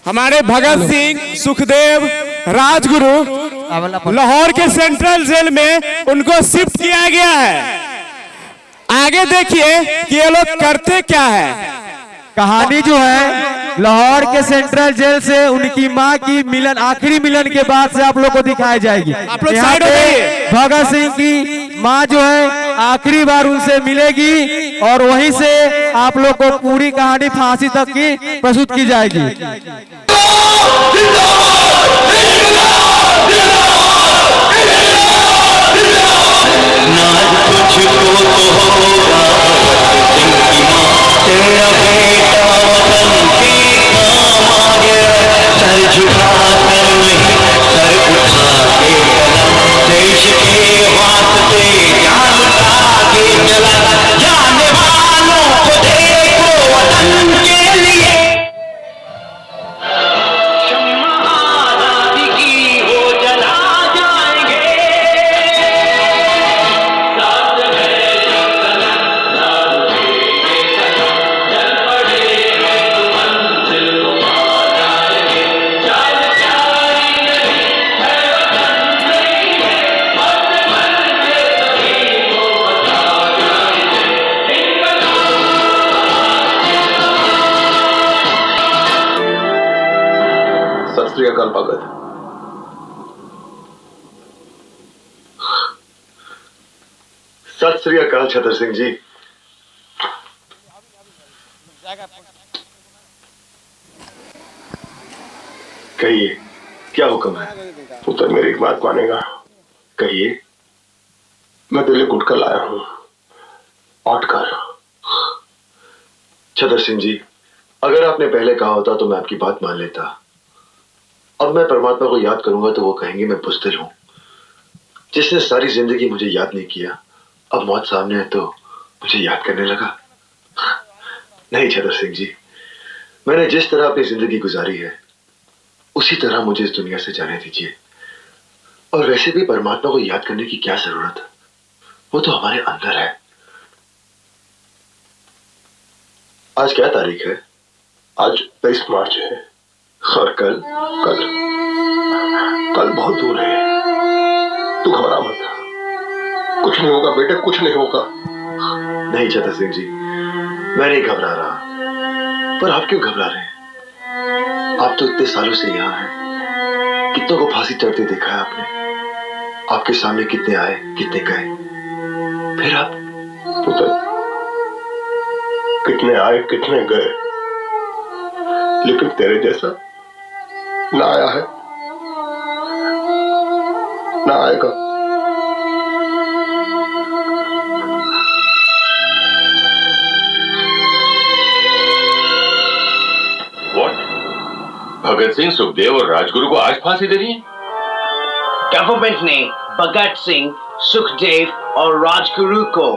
हमारे भगत सिंह, सुखदेव, राजगुरु लाहौर के central jail में उनको शिफ्ट किया गया है। आगे देखिए कि ये लोग करते क्या है। कहानी जो है लाहौर के सेंट्रल जेल से उनकी मां की मिलन, आखिरी मिलन के बाद से आप लोग को दिखाई जाएगी। आप लोग साइड हो जाइए। भगत सिंह की मां जो है आखिरी बार उनसे मिलेगी और वहीं से आप लोग को पूरी कहानी फांसी तक की प्रस्तुत की जाएगी। तेरा बेटा वतन के काम आ गया, सर झुका कर नहीं सर उठा के चला, देश के वास्ते जान उठा के चला, जाने वालों को देखो वतन के लिए, शम्मा आजादी की हो जला जाएंगे। सत श्री अकाल भगत। सत श्री अकाल छतर सिंह जी। कहिए क्या हुक्म है? पुत्र मेरी एक बात मानेगा? कहिए। मैं दिल्ली कुट कर लाया हूं, औट कर। छतर सिंह जी, अगर आपने पहले कहा होता तो मैं आपकी बात मान लेता। अब मैं परमात्मा को याद करूंगा तो वो कहेंगे मैं बुज़दिल हूं। जिसने सारी जिंदगी मुझे याद नहीं किया, अब मौत सामने है तो मुझे याद करने लगा। नहीं छतर सिंह जी, मैंने जिस तरह अपनी जिंदगी गुजारी है उसी तरह मुझे इस दुनिया से जाने दीजिए। और वैसे भी परमात्मा को याद करने की क्या जरूरत है, वो तो हमारे अंदर है। आज क्या तारीख है? आज 23 मार्च है। और कल? कल बहुत दूर है। तू घबरा मत, कुछ नहीं होगा बेटे, कुछ नहीं होगा। नहीं छतर सिंह जी, मैं नहीं घबरा रहा। पर आप क्यों घबरा रहे हैं? आप तो इतने सालों से यहाँ हैं, कितनों को फांसी चढ़ते देखा है आपने। आपके सामने कितने आए, कितने गए, फिर आप? पुत्र, कितने आए कितने गए, लेकिन तेरे जैसा ना आया है ना आएगा। भगत सिंह, सुखदेव और राजगुरु को आज फांसी देनी है? गवर्नमेंट ने भगत सिंह, सुखदेव और राजगुरु को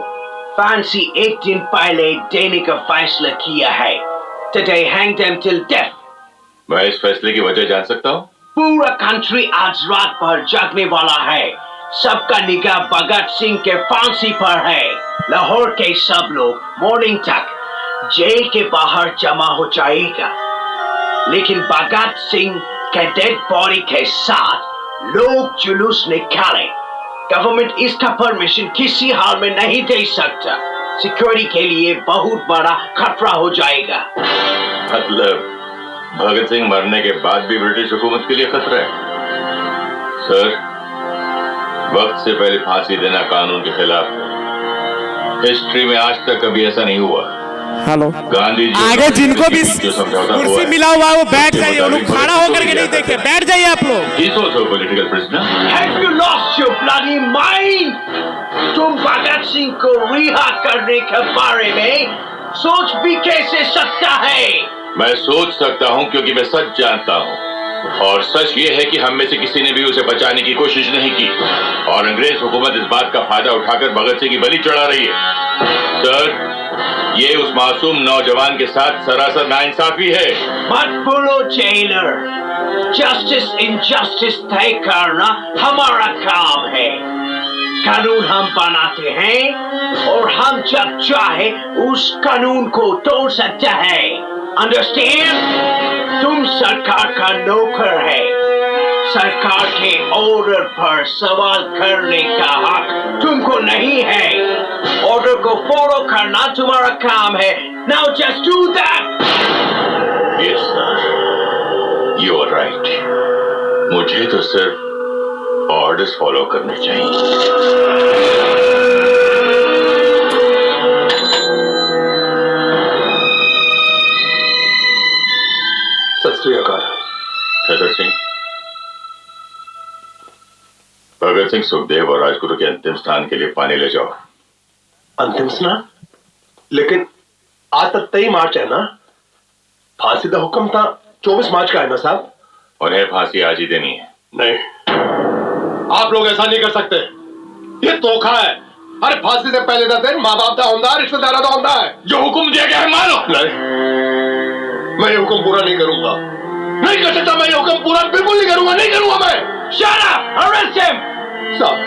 फांसी एक दिन पहले देने का फैसला किया है। Today hang them till death. मैं इस फैसले की वजह जान सकता हूँ? पूरा कंट्री आज रात भर जागने वाला है। सबका निगाह भगत सिंह के फांसी पर है। लाहौर के सब लोग मॉर्निंग तक जेल के बाहर जमा हो जाएगा, लेकिन भगत सिंह के डेड बॉडी के साथ लोग जुलूस निकाले। गवर्नमेंट इसका परमिशन किसी हाल में नहीं दे सकता। सिक्योरिटी के लिए बहुत बड़ा खतरा हो जाएगा। मतलब भगत सिंह मरने के बाद भी ब्रिटिश हुकूमत के लिए खतरा है? सर, वक्त से पहले फांसी देना कानून के खिलाफ है। हिस्ट्री में आज तक कभी ऐसा नहीं हुआ। हेलो, गांधी जी आगे जिनको भी कुर्सी मिला हुआ है वो बैठ जाइए। वो लोग खड़ा होकर के नहीं देखे, बैठ जाइए आप लोग। He's also a political prisoner. Have you lost your bloody mind? तुम भगत सिंह को रिहा करने के बारे में सोच भी कैसे सकता है? मैं सोच सकता हूँ क्योंकि मैं सच जानता हूँ, और सच ये है कि हम में से किसी ने भी उसे बचाने की कोशिश नहीं की, और अंग्रेज हुकूमत इस बात का फायदा उठाकर भगत सिंह की बलि चढ़ा रही है। सर, ये उस मासूम नौजवान के साथ सरासर नाइंसाफी है। मत बोलो जेलर, जस्टिस इनजस्टिस तय करना हमारा काम है। कानून हम बनाते हैं और हम जब चाहे उस कानून को तोड़ सकते हैं। अंडरस्टैंड? तुम सरकार का नौकर है। सरकार के ऑर्डर पर सवाल करने का हक तुमको नहीं है। ऑर्डर को फॉलो करना तुम्हारा काम है। Now just do that. Yes, sir. You are right. मुझे तो सिर्फ ऑर्डर्स फॉलो करने चाहिए। सत श्री अकाल। भगत सिंह, भगत सिंह सुखदेव और राजगुरु के अंतिम स्नान के लिए पानी ले जाओ। अंतिम स्नान? लेकिन आज तक 23 मार्च है ना? फांसी का हुक्म था 24 मार्च का है ना साहब? उन्हें फांसी आज ही देनी है। नहीं, आप लोग ऐसा नहीं कर सकते। ये धोखा है। अरे फांसी से पहले का दिन माँ बाप का होता है, रिश्तेदारों का होता है। जो हुक्म दिया गया है मानो। नहीं, मैं ये हुक्म पूरा नहीं करूंगा। नहीं कर सकता मैं ये हुक्म पूरा, बिल्कुल नहीं करूंगा, नहीं करूंगा मैं। Shut up! Arrest him! साहब,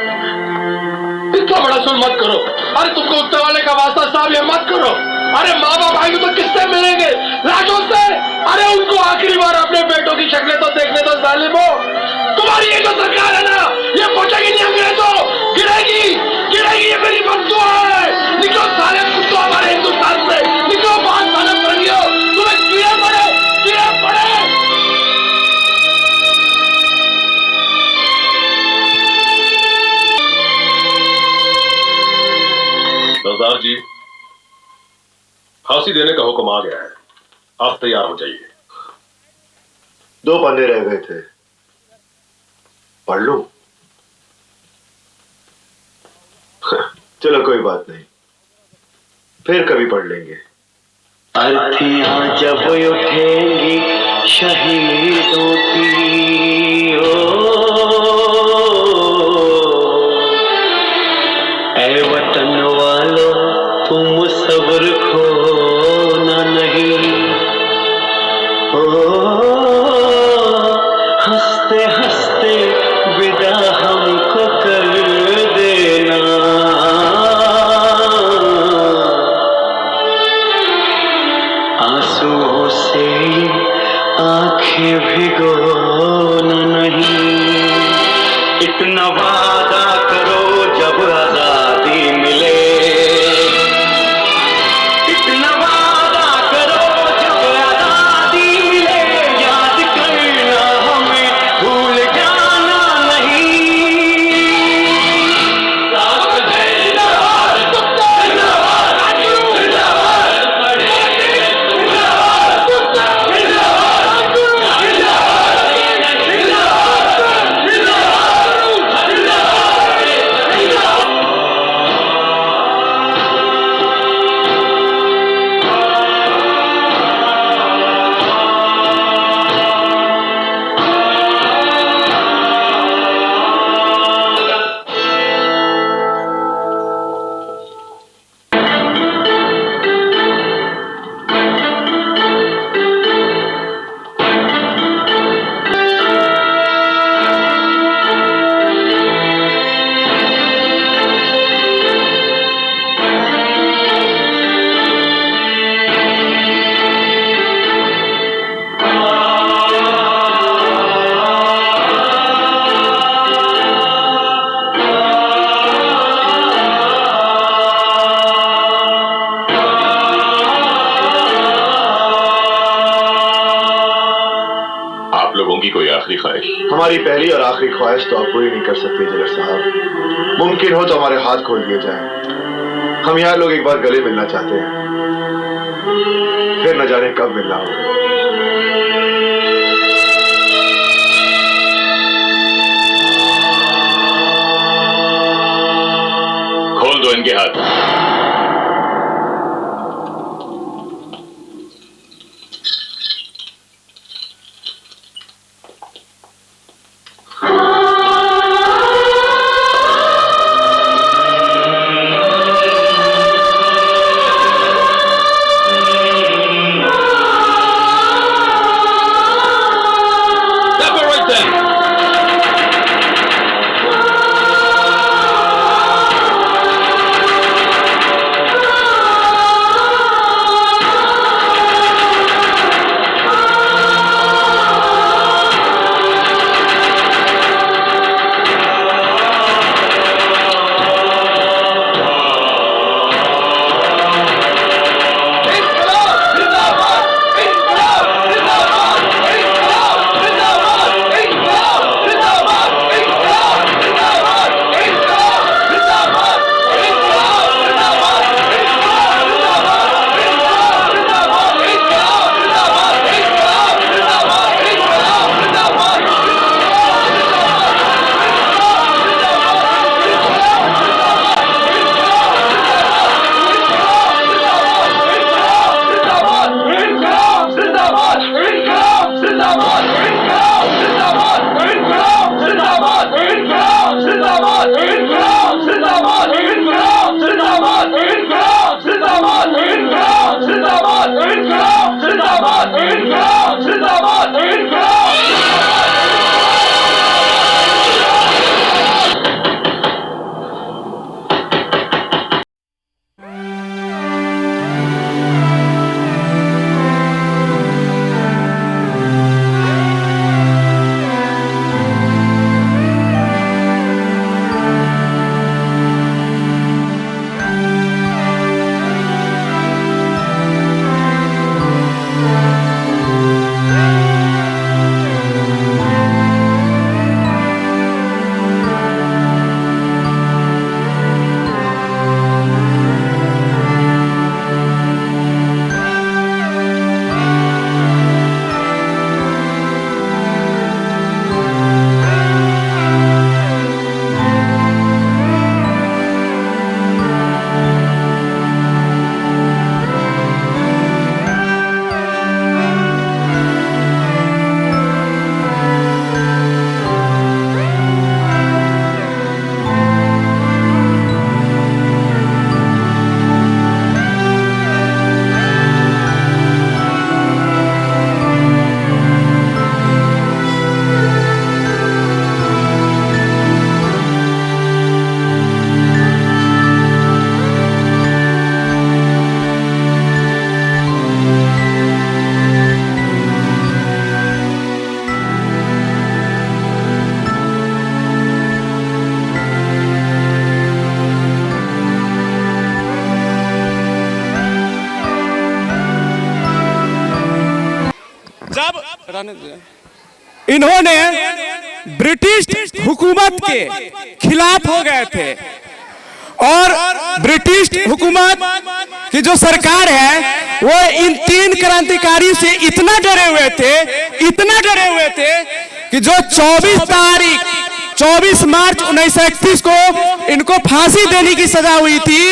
इतना बड़ा सुन मत करो। अरे तुमको उत्तर वाले का वास्ता साहब, ये मत करो। अरे माँ बाप आएंगे तो किससे मिलेंगे? राजों से। अरे उनको आखिरी बार अपने बेटों की शक्लें तो देखने दो जालिमो। तुम्हारी ये जो सरकार है ना, ये पहुंचेगी नहीं अंग्रेजों, गिरेगी, गिरेगी। ये मेरी बद्दुआ है। निकलो सारे कुत्तों हमारे हिंदुस्तान से, निकलो बात साले पढ़ियो। तुम्हें कीड़े पड़े, कीड़े पड़े। सरदार जी, फांसी देने का हुक्म आ गया है। आप तैयार हो जाइए। 2 पन्ने रह गए थे, पढ़ लूं? चलो कोई बात नहीं, फिर कभी पढ़ लेंगे। अर्थियां जब उठेंगी शहीदों की, ऐ वतन वालों तुम सब्र खोना नहीं। हंसते हंसते विदा हमको कर देना। आंसुओं से आंखें भिगोना नहीं। इतना वादा करो जब आजादी मिले, इतना वादा करो जब आजादी मिले। याद करना हमें, भूल जाना नहीं। की कोई आखिरी ख्वाहिश? हमारी पहली और आखिरी ख्वाहिश तो आप पूरी नहीं कर सकते जिगर साहब। मुमकिन हो तो हमारे हाथ खोल दिए जाएं। हम यहाँ लोग एक बार गले मिलना चाहते हैं, फिर न जाने कब मिलना होगा। खोल दो इनके हाथ। इन्होंने ब्रिटिश हुकूमत के खिलाफ हो गए थे और ब्रिटिश हुकूमत की जो सरकार है वो इन 3 क्रांतिकारी से इतना डरे हुए थे कि जो 24 मार्च 1931 को इनको फांसी देने की सजा हुई थी,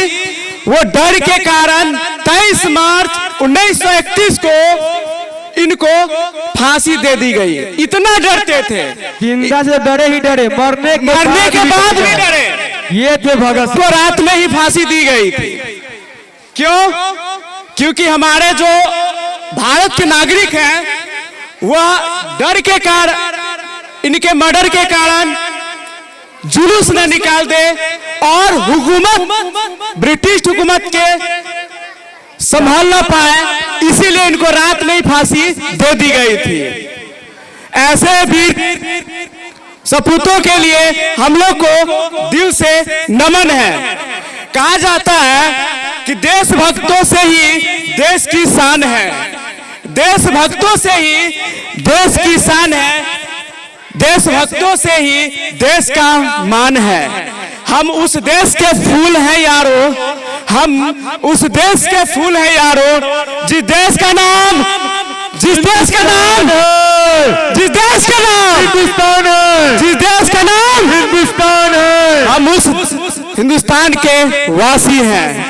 वो डर के कारण 23 मार्च 1931 को इनको फांसी दे दी गई। इतना डरते थे, जिंदा से डरे ही डरे, मरने के बाद भी डरे। ये थे भगत सिंह। तो रात में ही फांसी दी गई थी। क्यों? क्योंकि हमारे जो भारत के नागरिक हैं वह डर के कारण, इनके मर्डर के कारण जुलूस न निकाल दे और हुकूमत, ब्रिटिश हुकूमत के संभाल ना पाए, इसीलिए इनको रात में ही फांसी दे दी गई थी। ऐसे वीर सपूतों के लिए हम लोग को दिल से नमन है। कहा जाता है कि देशभक्तों से ही देश की शान है, देशभक्तों से ही देश की शान है, देशभक्तों से ही देश का मान है। हम उस देश के फूल हैं यारो, हम उस देश के फूल हैं यारो, जिस देश का नाम हिंदुस्तान है, जिस देश का नाम हिंदुस्तान है, हम उस हिंदुस्तान के वासी हैं।